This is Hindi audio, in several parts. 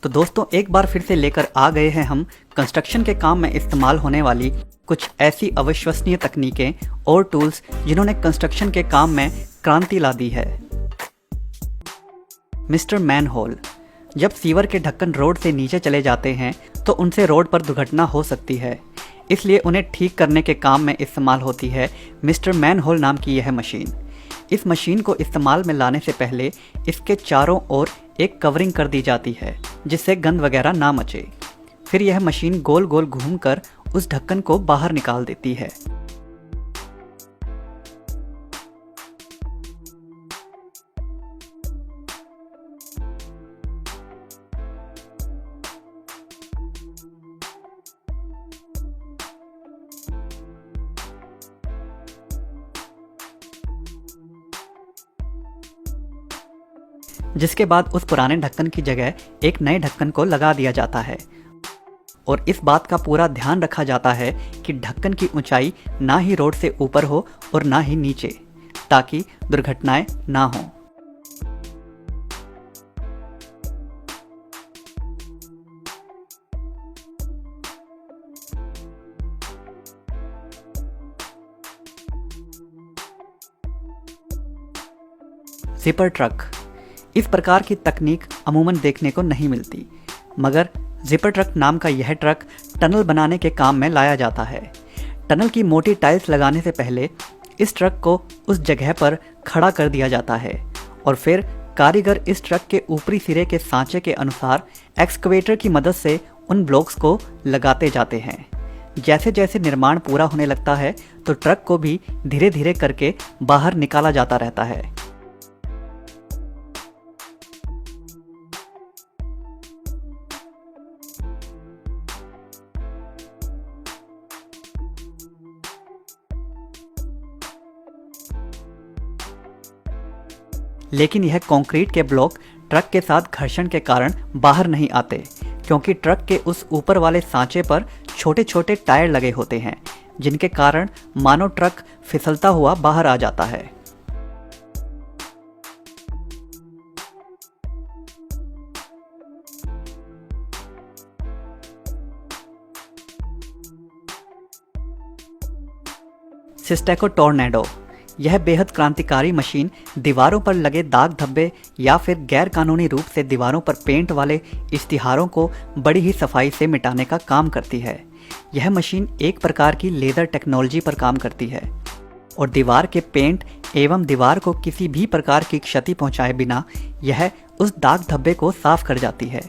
तो दोस्तों एक बार फिर से लेकर आ गए हैं हम कंस्ट्रक्शन के काम में इस्तेमाल होने वाली कुछ ऐसी अविश्वसनीय तकनीकें और टूल्स जिन्होंने कंस्ट्रक्शन के काम में क्रांति ला दी है। Mister manhole. जब सीवर के ढक्कन रोड से नीचे चले जाते हैं तो उनसे रोड पर दुर्घटना हो सकती है, इसलिए उन्हें ठीक करने के काम में इस्तेमाल होती है मिस्टर मैनहोल नाम की यह मशीन। इस मशीन को इस्तेमाल में लाने से पहले इसके चारों ओर एक कवरिंग कर दी जाती है जिससे गंद वगैरह ना मचे। फिर यह मशीन गोल गोल घूमकर उस ढक्कन को बाहर निकाल देती है। जिसके बाद उस पुराने ढक्कन की जगह एक नए ढक्कन को लगा दिया जाता है और इस बात का पूरा ध्यान रखा जाता है कि ढक्कन की ऊंचाई ना ही रोड से ऊपर हो और ना ही नीचे, ताकि दुर्घटनाएं ना हों। Zipper truck. इस प्रकार की तकनीक अमूमन देखने को नहीं मिलती, मगर जिपर ट्रक नाम का यह ट्रक टनल बनाने के काम में लाया जाता है। टनल की मोटी टाइल्स लगाने से पहले इस ट्रक को उस जगह पर खड़ा कर दिया जाता है और फिर कारीगर इस ट्रक के ऊपरी सिरे के सांचे के अनुसार एक्सकवेटर की मदद से उन ब्लॉक्स को लगाते जाते हैं। जैसे जैसे निर्माण पूरा होने लगता है तो ट्रक को भी धीरे धीरे करके बाहर निकाला जाता रहता है। लेकिन यह कंक्रीट के ब्लॉक ट्रक के साथ घर्षण के कारण बाहर नहीं आते, क्योंकि ट्रक के उस ऊपर वाले सांचे पर छोटे छोटे टायर लगे होते हैं, जिनके कारण मानो ट्रक फिसलता हुआ बाहर आ जाता है। सिस्टेको टॉर्नेडो। यह बेहद क्रांतिकारी मशीन दीवारों पर लगे दाग धब्बे या फिर गैर कानूनी रूप से दीवारों पर पेंट वाले इश्तिहारों को बड़ी ही सफाई से मिटाने का काम करती है। यह मशीन एक प्रकार की लेज़र टेक्नोलॉजी पर काम करती है और दीवार के पेंट एवं दीवार को किसी भी प्रकार की क्षति पहुंचाए बिना यह उस दाग धब्बे को साफ कर जाती है।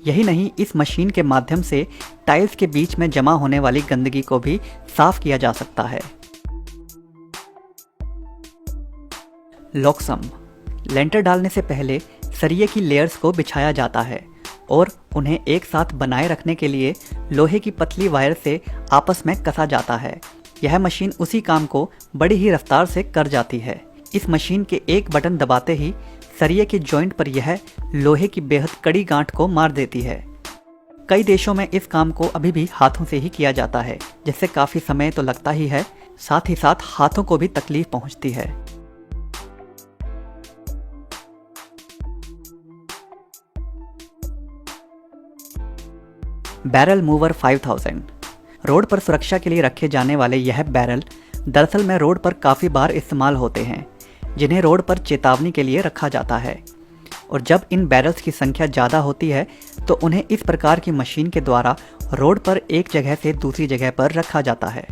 यही नहीं, इस मशीन के माध्यम से टाइल्स के बीच में जमा होने वाली गंदगी को भी साफ किया जा सकता है। लॉक्सम। लेंटर डालने से पहले सरिये की लेयर्स को बिछाया जाता है और उन्हें एक साथ बनाए रखने के लिए लोहे की पतली वायर से आपस में कसा जाता है। यह मशीन उसी काम को बड़ी ही रफ्तार से कर जाती है। इस मशीन के एक बटन दबाते ही सरिये के जॉइंट पर यह लोहे की बेहद कड़ी गांठ को मार देती है। कई देशों में इस काम को अभी भी हाथों से ही किया जाता है, जिससे काफी समय तो लगता ही है, साथ ही साथ हाथों को भी तकलीफ पहुंचती है। Barrel mover 5000। रोड पर सुरक्षा के लिए रखे जाने वाले यह बैरल दरअसल में रोड पर काफी बार इस्तेमाल होते हैं, जिन्हें रोड पर चेतावनी के लिए रखा जाता है। और जब इन बैरल्स की संख्या ज़्यादा होती है तो उन्हें इस प्रकार की मशीन के द्वारा रोड पर एक जगह से दूसरी जगह पर रखा जाता है।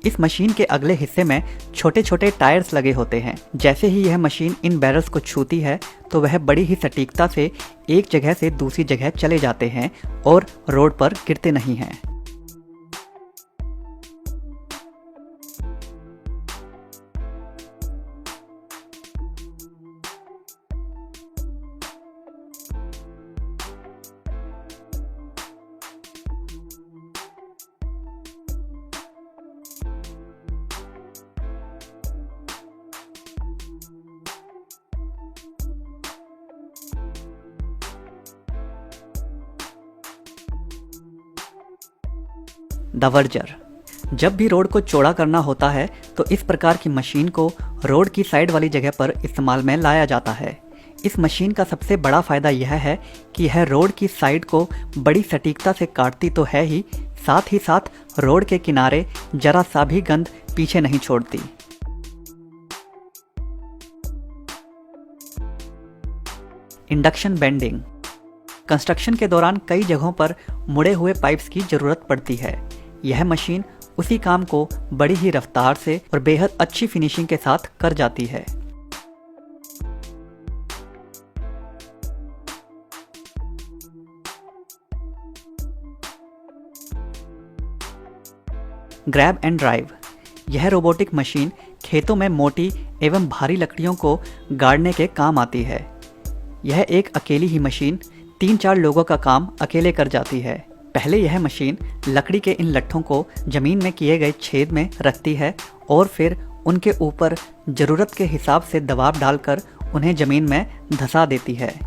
इस मशीन के अगले हिस्से में छोटे छोटे टायर्स लगे होते हैं। जैसे ही यह मशीन इन बैरल्स को छूती है तो वह बड़ी ही सटीकता से एक जगह से दूसरी जगह चले जाते हैं और रोड पर गिरते नहीं हैं। दवर्जर। जब भी रोड को चौड़ा करना होता है तो इस प्रकार की मशीन को रोड की साइड वाली जगह पर इस्तेमाल में लाया जाता है। इस मशीन का सबसे बड़ा फ़ायदा यह है कि यह रोड की साइड को बड़ी सटीकता से काटती तो है ही साथ रोड के किनारे जरा सा भी गंद पीछे नहीं छोड़ती। Induction bending. कंस्ट्रक्शन के दौरान कई जगहों पर मुड़े हुए पाइप्स की ज़रूरत पड़ती है। यह मशीन उसी काम को बड़ी ही रफ्तार से और बेहद अच्छी फिनिशिंग के साथ कर जाती है। Grab and drive. यह रोबोटिक मशीन खेतों में मोटी एवं भारी लकड़ियों को गाड़ने के काम आती है। यह एक अकेली ही मशीन 3-4 लोगों का काम अकेले कर जाती है। पहले यह मशीन लकड़ी के इन लट्ठों को जमीन में किए गए छेद में रखती है और फिर उनके ऊपर ज़रूरत के हिसाब से दबाव डालकर उन्हें ज़मीन में धंसा देती है।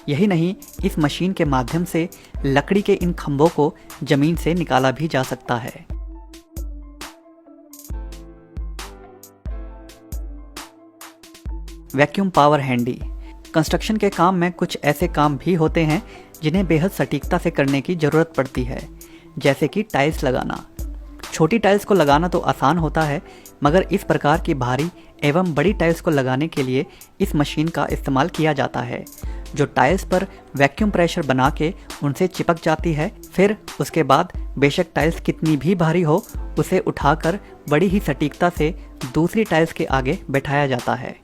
यही नहीं, इस मशीन के माध्यम से लकड़ी के इन खंभों को जमीन से निकाला भी जा सकता है। Vacuum power handy. कंस्ट्रक्शन के काम में कुछ ऐसे काम भी होते हैं जिन्हें बेहद सटीकता से करने की ज़रूरत पड़ती है, जैसे कि टाइल्स लगाना। छोटी टाइल्स को लगाना तो आसान होता है, मगर इस प्रकार की भारी एवं बड़ी टाइल्स को लगाने के लिए इस मशीन का इस्तेमाल किया जाता है, जो टाइल्स पर वैक्यूम प्रेशर बना के उनसे चिपक जाती है। फिर उसके बाद बेशक टाइल्स कितनी भी भारी हो, उसे उठाकर बड़ी ही सटीकता से दूसरी टाइल्स के आगे बैठाया जाता है।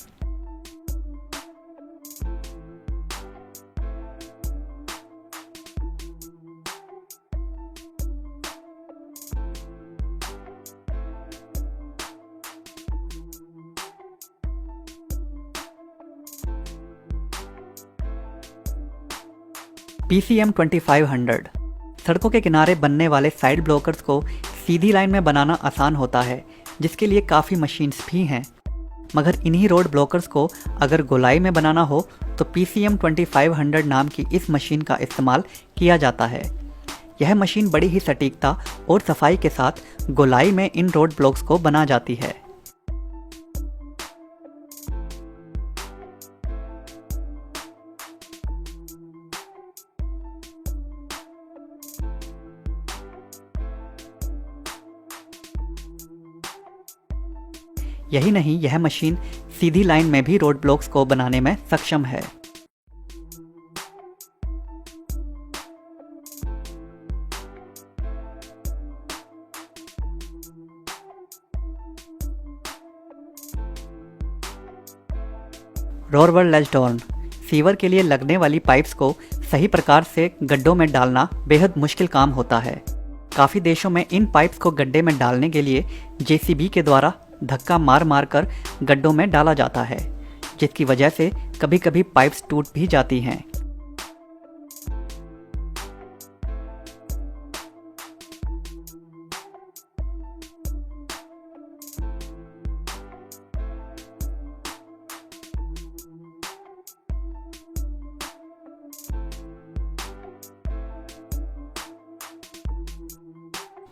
PCM 2500। सड़कों के किनारे बनने वाले साइड ब्लॉकर्स को सीधी लाइन में बनाना आसान होता है, जिसके लिए काफ़ी मशीन्स भी हैं। मगर इन्हीं रोड ब्लॉकर्स को अगर गोलाई में बनाना हो तो PCM 2500 नाम की इस मशीन का इस्तेमाल किया जाता है। यह मशीन बड़ी ही सटीकता और सफाई के साथ गोलाई में इन रोड ब्लॉक्स को बना जाती है। यही नहीं, यह मशीन सीधी लाइन में भी रोड ब्लॉक्स को बनाने में सक्षम है। रोरवर लेजडॉर्न। सीवर के लिए लगने वाली पाइप्स को सही प्रकार से गड्ढों में डालना बेहद मुश्किल काम होता है। काफ़ी देशों में इन पाइप्स को गड्ढे में डालने के लिए JCB के द्वारा धक्का मार मार कर गड्ढों में डाला जाता है, जिसकी वजह से कभी कभी पाइप्स टूट भी जाती हैं।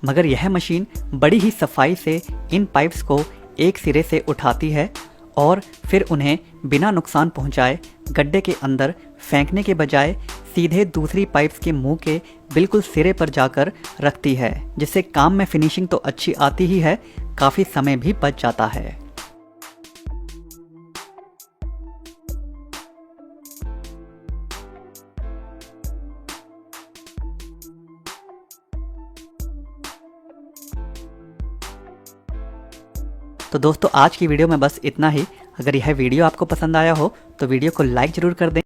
मगर यह मशीन बड़ी ही सफाई से इन पाइप्स को एक सिरे से उठाती है और फिर उन्हें बिना नुकसान पहुंचाए गड्ढे के अंदर फेंकने के बजाय सीधे दूसरी पाइप्स के मुंह के बिल्कुल सिरे पर जाकर रखती है, जिससे काम में फिनिशिंग तो अच्छी आती ही है, काफ़ी समय भी बच जाता है। तो दोस्तों, आज की वीडियो में बस इतना ही। अगर यह वीडियो आपको पसंद आया हो तो वीडियो को लाइक ज़रूर कर दें।